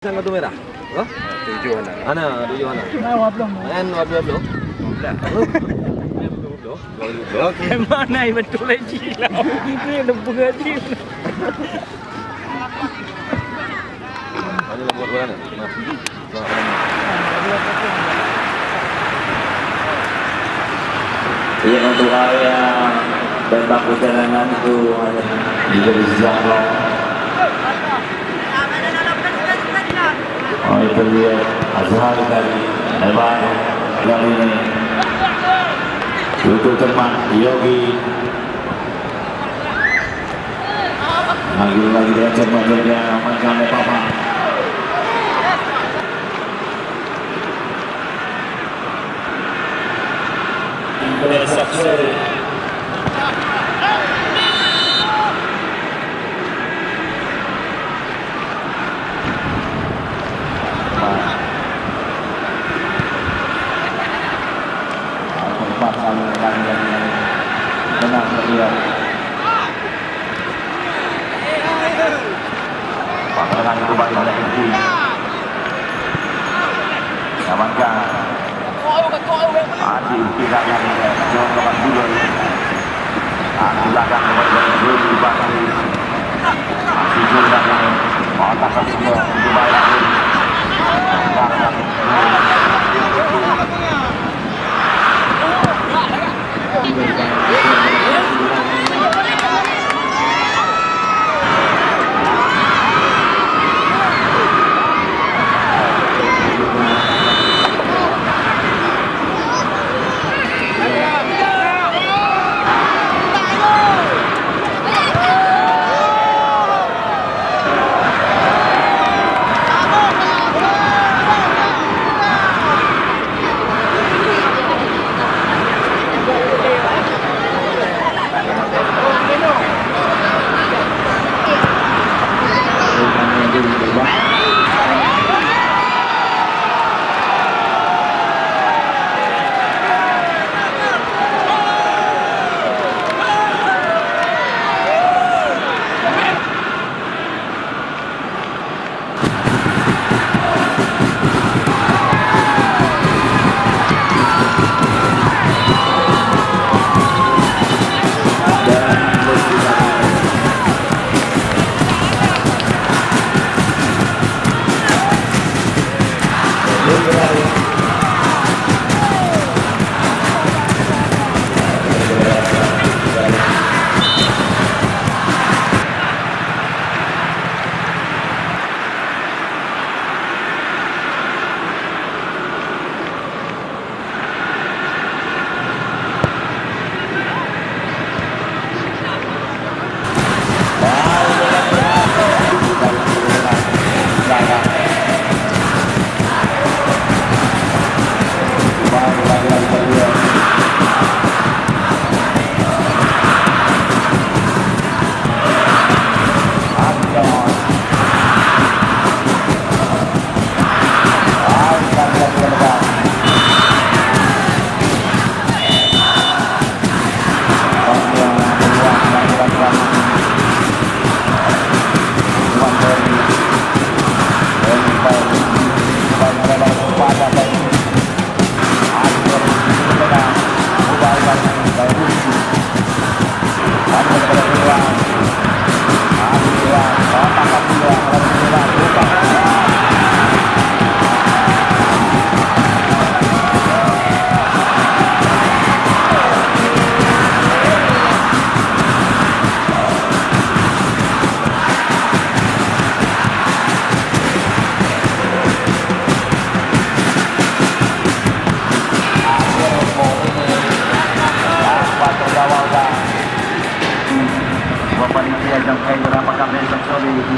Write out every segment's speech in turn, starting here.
Isang kartu merah? Oh? Tujuh anak. Mana? Tujuh mana? Main 12 loh. Gimana ini betul lagi lah. Ini ada pengaji. Ini buat bola nih. Iya, untuk hal yang tentang perjalanan itu hanya diberi jangkau. Oh, itu dia Azhar dari Lebar kali ini untuk teman Yogi lagi dia coba dia mengambil papa menang dia. Pangeran kembali pada inti. Amankan. Adi tidak yang jauh lepas dulu. Silakan kembali dari Juli Bakri. Masih Juli lagi. Otak semua kembali lagi.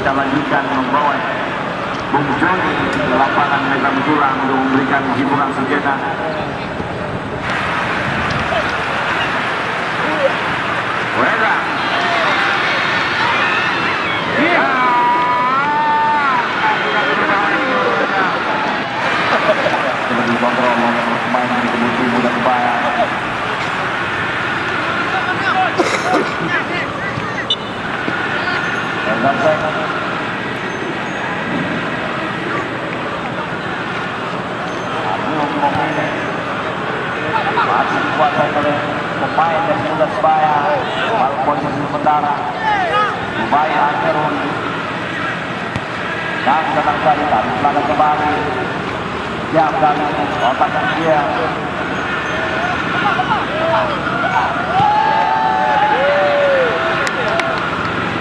kita lanjutkan membawa Bung Joni ke lapangan Medan Tulang untuk memberikan hiburan sejenak. Weda. Coba dikontrol oleh pemain di kemudian dan bahaya. dikuasai oleh pemain dari Persebaya. Bal posisi sementara Ubay Akhirun dan senang sekali tarik belakang kembali. Siap kali otakkan dia